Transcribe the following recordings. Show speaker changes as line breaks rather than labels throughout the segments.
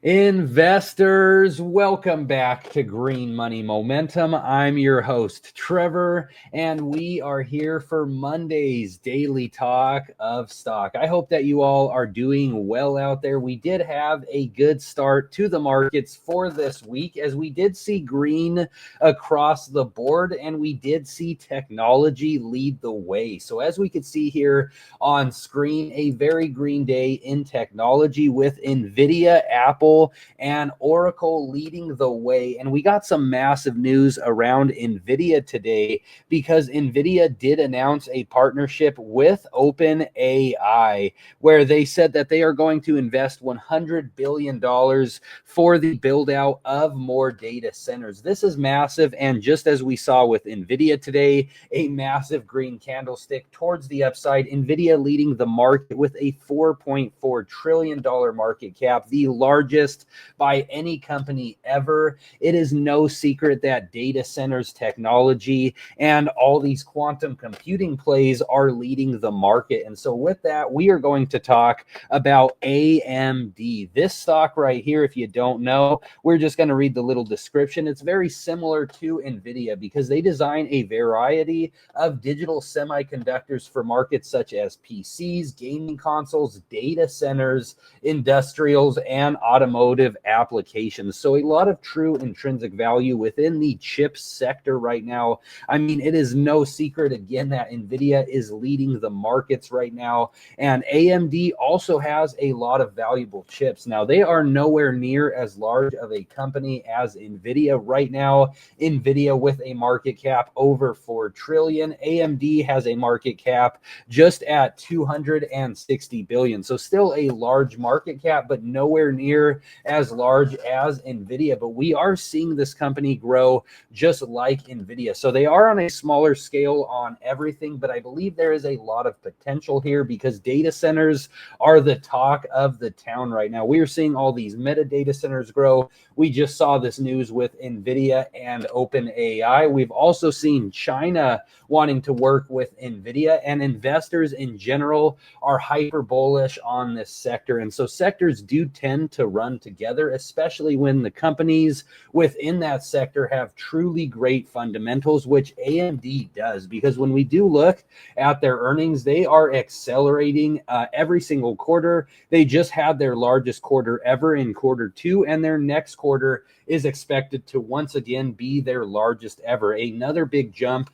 Investors, welcome back to Green Money Momentum. I'm your host, Trevor, and we are here for Monday's daily talk of stock. I hope that you all are doing well out there. We did have a good start to the markets for this week, as we did see green across the board, and we did see technology lead the way. So as we could see here on screen, a very green day in technology with Nvidia, Apple, and Oracle leading the way. And we got some massive news around Nvidia today, because Nvidia did announce a partnership with OpenAI, where they said that they are going to invest $100 billion for the build out of more data centers. This is massive. And just as we saw with Nvidia today, a massive green candlestick towards the upside. Nvidia leading the market with a $4.4 trillion market cap, the largest by any company ever. It is no secret that data centers, technology, and all these quantum computing plays are leading the market. And so with that, we are going to talk about AMD. This stock right here, if you don't know, we're just going to read the little description. It's very similar to Nvidia because they design a variety of digital semiconductors for markets such as PCs, gaming consoles, data centers, industrials, and automotive applications. So a lot of true intrinsic value within the chip sector right now. I mean, it is no secret again that Nvidia is leading the markets right now, and AMD also has a lot of valuable chips. Now, they are nowhere near as large of a company as Nvidia right now. Nvidia with a market cap over 4 trillion. AMD has a market cap just at 260 billion. So still a large market cap, but nowhere near as large as Nvidia. But we are seeing this company grow just like Nvidia. So they are on a smaller scale on everything, but I believe there is a lot of potential here because data centers are the talk of the town right now. We are seeing all these meta data centers grow. We just saw this news with Nvidia and OpenAI. We've also seen China wanting to work with Nvidia, and investors in general are hyper bullish on this sector. And so sectors do tend to run together, especially when the companies within that sector have truly great fundamentals, which AMD does. Because when we do look at their earnings, they are accelerating every single quarter. They just had their largest quarter ever in Q2, and their next quarter is expected to once again be their largest ever. Another big jump.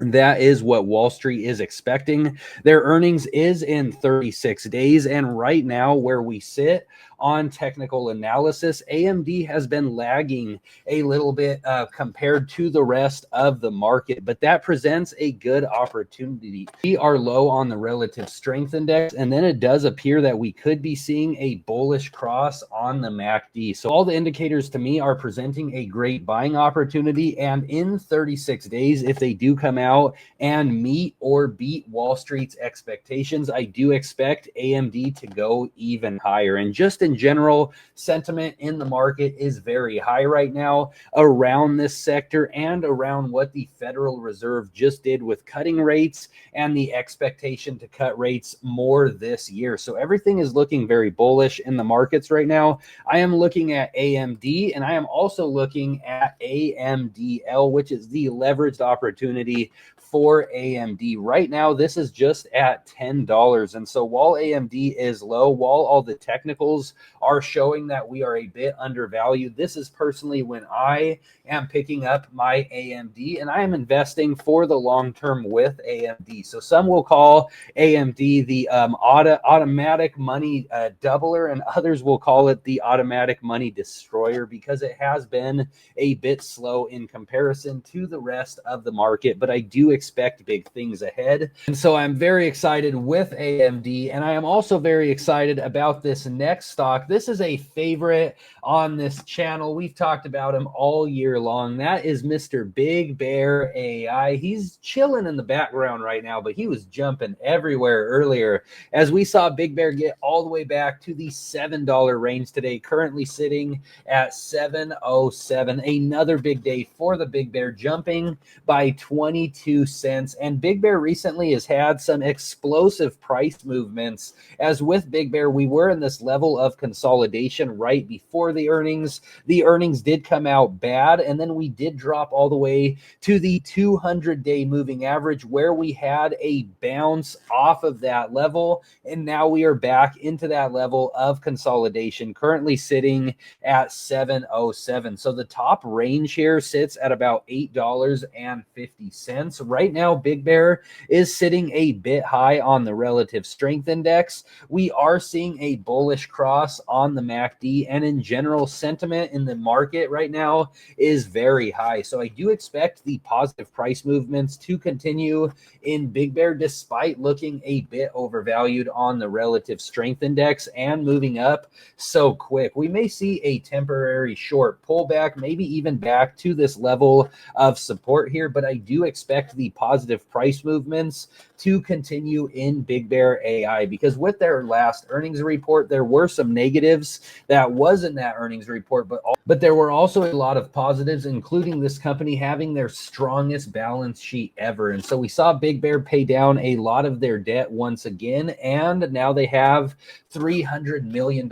That is what Wall Street is expecting. Their earnings is in 36 days. And right now, where we sit on technical analysis, AMD has been lagging a little bit compared to the rest of the market, but that presents a good opportunity. We are low on the relative strength index, and then it does appear that we could be seeing a bullish cross on the MACD. So all the indicators to me are presenting a great buying opportunity. And in 36 days, if they do come out and meet or beat Wall Street's expectations, I do expect AMD to go even higher. And just in general, sentiment in the market is very high right now around this sector and around what the Federal Reserve just did with cutting rates and the expectation to cut rates more this year. So everything is looking very bullish in the markets right now. I am looking at AMD, and I am also looking at AMDL, which is the leveraged opportunity for AMD. Right now, this is just at $10. And so while AMD is low, while all the technicals are showing that we are a bit undervalued, this is personally when I am picking up my AMD, and I am investing for the long term with AMD. So some will call AMD the automatic money doubler, and others will call it the automatic money destroyer, because it has been a bit slow in comparison to the rest of the market. But I do expect big things ahead. And so I'm very excited with AMD, and I am also very excited about this next stock. This is a favorite on this channel. We've talked about him all year long. That is Mr. Big Bear AI. He's chilling in the background right now, but he was jumping everywhere earlier as we saw Big Bear get all the way back to the $7 range today, currently sitting at $7.07. Another big day for the Big Bear, jumping by 22 cents. And Big Bear recently has had some explosive price movements, as with Big Bear, we were in this level of of consolidation right before the earnings. The earnings did come out bad, and then we did drop all the way to the 200-day moving average, where we had a bounce off of that level, and now we are back into that level of consolidation, currently sitting at 707. So the top range here sits at about $8.50. Right now, Big Bear is sitting a bit high on the relative strength index. We are seeing a bullish cross on the MACD, and in general, sentiment in the market right now is very high. So I do expect the positive price movements to continue in Big Bear, despite looking a bit overvalued on the relative strength index and moving up so quick. We may see a temporary short pullback, maybe even back to this level of support here, but I do expect the positive price movements to continue in Big Bear AI, because with their last earnings report, there were some negatives that was in that earnings report, but there were also a lot of positives, including this company having their strongest balance sheet ever. And so we saw Big Bear pay down a lot of their debt once again, and now they have $300 million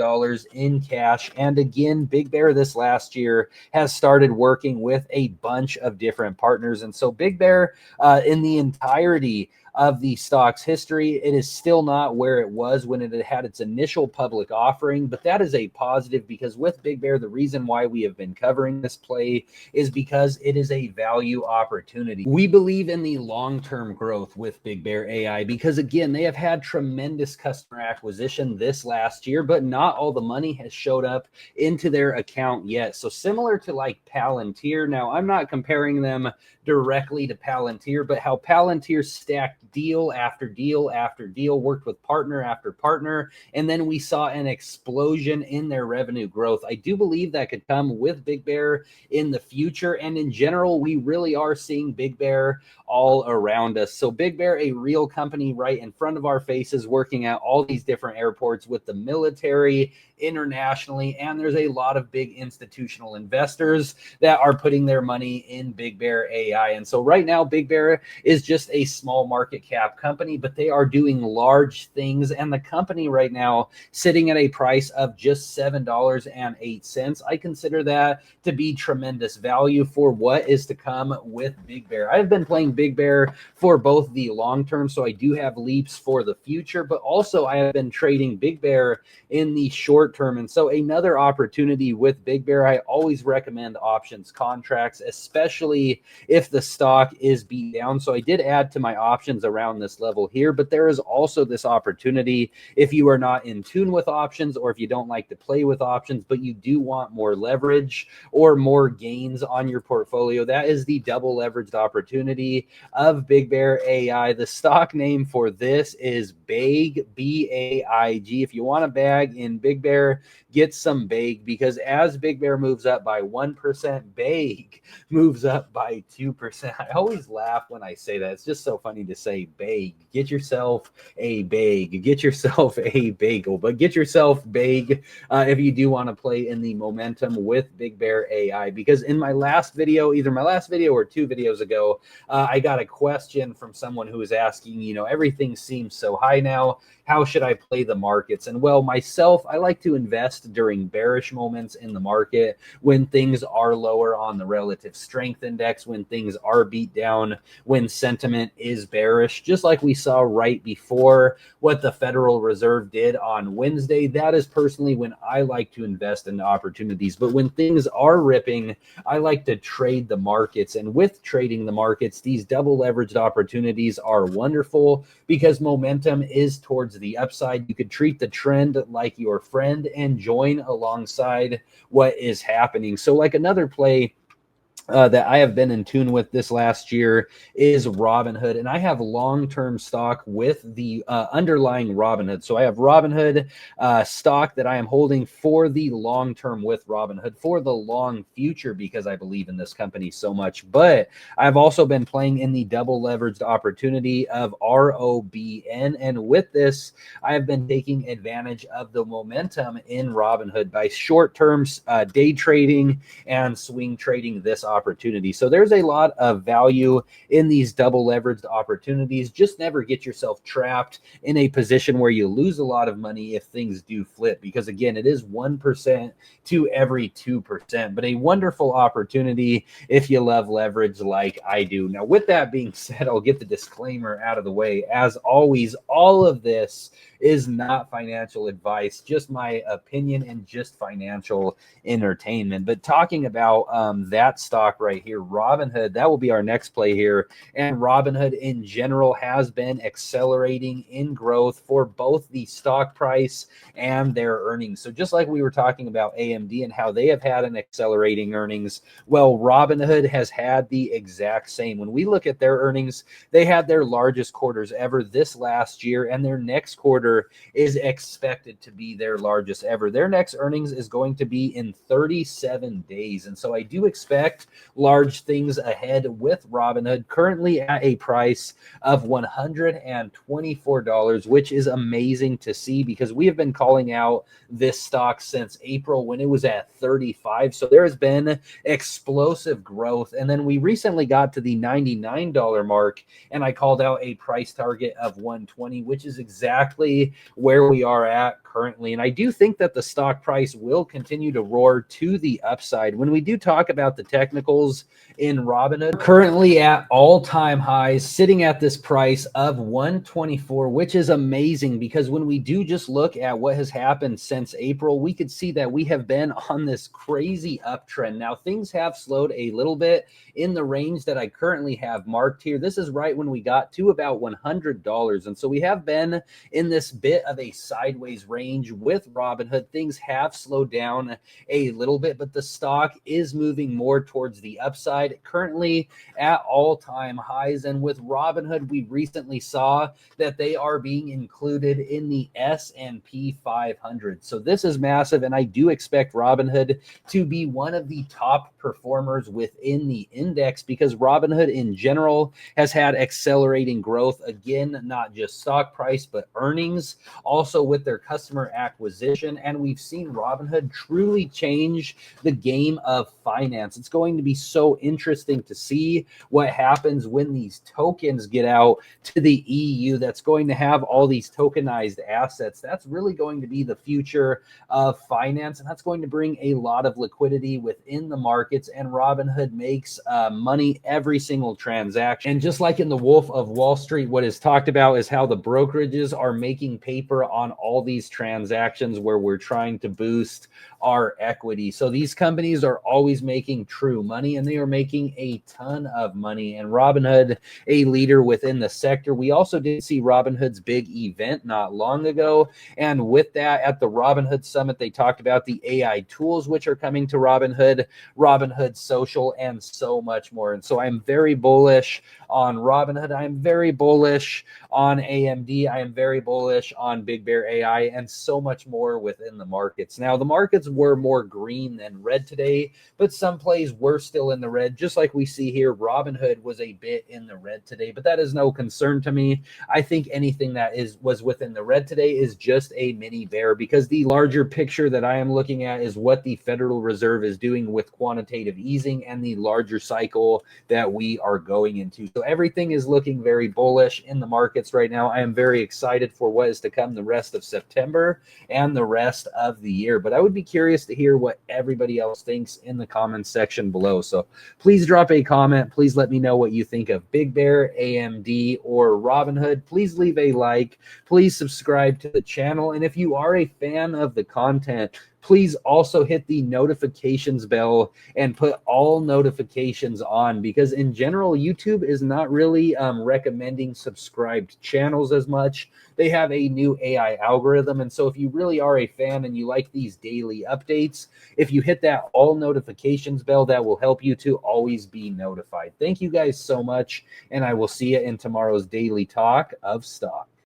in cash. And again, Big Bear this last year has started working with a bunch of different partners. And so Big Bear, in the entirety of the stock's history, it is still not where it was when it had its initial public offering, but that is a positive, because with Big Bear, the reason why we have been covering this play is because it is a value opportunity. We believe in the long-term growth with Big Bear AI because, again, they have had tremendous customer acquisition this last year, but not all the money has showed up into their account yet. So similar to like Palantir, now I'm not comparing them directly to Palantir, but how Palantir stacked deal after deal after deal, worked with partner after partner, and then we saw an explosion in their revenue growth. I do believe that could come with Big Bear in the future, and in general, we really are seeing Big Bear all around us. So Big Bear, a real company right in front of our faces, working at all these different airports with the military internationally, and there's a lot of big institutional investors that are putting their money in Big Bear AI. And so right now, Big Bear is just a small market cap company, but they are doing large things, and the company right now sitting at a price of just $7.08. I consider that to be tremendous value for what is to come with Big Bear. I've been playing Big Bear for both the long term, so I do have leaps for the future, but also I have been trading Big Bear in the short term. And so another opportunity with Big Bear, I always recommend options contracts, especially if the stock is beat down. So I did add to my options around this level here, but there is also this opportunity if you are not in tune with options, or if you don't like to play with options, but you do want more leverage or more gains on your portfolio. That is the double leveraged opportunity of Big Bear AI. The stock name for this is BAIG, B-A-I-G. If you want a bag in Big Bear, get some BAIG, because as Big Bear moves up by 1%, BAIG moves up by 2%. I always laugh when I say that. It's just so funny to say BAIG. Get yourself a BAIG. Get yourself a bagel, but get yourself BAIG if you do want to play in the momentum with Big Bear AI. Because in my last video, either my last video or 2 videos ago, I got a question from someone who was asking, everything seems so high now. How should I play the markets? And well, myself, I like to invest during bearish moments in the market, when things are lower on the relative strength index, when things are beat down, when sentiment is bearish, just like we saw right before what the Federal Reserve did on Wednesday. That is personally when I like to invest in opportunities. But when things are ripping, I like to trade the markets. And with trading the markets, these double leveraged opportunities are wonderful because momentum is towards the upside. You could treat the trend like your friend and join alongside what is happening. So like another play that I have been in tune with this last year is Robinhood, and I have long-term stock with the underlying Robinhood. So I have Robinhood stock that I am holding for the long term with Robinhood for the long future, because I believe in this company so much. But I've also been playing in the double leveraged opportunity of ROBN, and with this, I have been taking advantage of the momentum in Robinhood by short-term day trading and swing trading this opportunity. opportunity. So there's a lot of value in these double leveraged opportunities. Just never get yourself trapped in a position where you lose a lot of money if things do flip, because again, it is 1% to every 2%, but a wonderful opportunity if you love leverage like I do. Now, with that being said, I'll get the disclaimer out of the way. As always, all of this is not financial advice, just my opinion and just financial entertainment. But talking about that stock right here, Robinhood, that will be our next play here. And Robinhood in general has been accelerating in growth for both the stock price and their earnings. So just like we were talking about AMD and how they have had an accelerating earnings, well, Robinhood has had the exact same. When we look at their earnings, they had their largest quarters ever this last year, and their next quarter is expected to be their largest ever. Their next earnings is going to be in 37 days. And so I do expect large things ahead with Robinhood, currently at a price of $124, which is amazing to see because we have been calling out this stock since April when it was at 35. So there has been explosive growth. And then we recently got to the $99 mark, and I called out a price target of 120, which is exactly where we are at currently. And I do think that the stock price will continue to roar to the upside. When we do talk about the technicals in Robinhood, currently at all-time highs, sitting at this price of 124, which is amazing because when we do just look at what has happened since April, we could see that we have been on this crazy uptrend. Now, things have slowed a little bit in the range that I currently have marked here. This is right when we got to about $100. And so we have been in this bit of a sideways range with Robinhood. Things have slowed down a little bit, but the stock is moving more towards the upside, currently at all-time highs. And with Robinhood, we recently saw that they are being included in the S&P 500. So this is massive, and I do expect Robinhood to be one of the top performers within the index because Robinhood in general has had accelerating growth. Again, not just stock price, but earnings, also with their customer acquisition. And we've seen Robinhood truly change the game of finance. It's going to be so interesting to see what happens when these tokens get out to the EU. That's going to have all these tokenized assets. That's really going to be the future of finance, and that's going to bring a lot of liquidity within the markets. And Robinhood makes money every single transaction. And just like in the Wolf of Wall Street, what is talked about is how the brokerages are making paper on all these transactions where we're trying to boost our equity. So these companies are always making true money, and they are making a ton of money. And Robinhood, a leader within the sector. We also did see Robinhood's big event not long ago. And with that, at the Robinhood Summit, they talked about the AI tools which are coming to Robinhood, Robinhood Social, and so much more. And so I'm very bullish on Robinhood. I'm very bullish on AMD. I am very bullish on BBAI and so much more within the markets. Now, the markets were more green than red today, but some plays were still in the red. Just like we see here, Robinhood was a bit in the red today, but that is no concern to me. I think anything that was within the red today is just a mini bear, because the larger picture that I am looking at is what the Federal Reserve is doing with quantitative easing and the larger cycle that we are going into. So everything is looking very bullish in the markets right now. I am very excited for what is to come the rest of September and the rest of the year. But I would be curious to hear what everybody else thinks in the comments section below. So please drop a comment. Please let me know what you think of Big Bear, AMD, or Robinhood. Please leave a like. Please subscribe to the channel. And if you are a fan of the content, please also hit the notifications bell and put all notifications on, because in general, YouTube is not really recommending subscribed channels as much. They have a new AI algorithm. And so if you really are a fan and you like these daily updates, if you hit that all notifications bell, that will help you to always be notified. Thank you guys so much, and I will see you in tomorrow's daily talk of stock.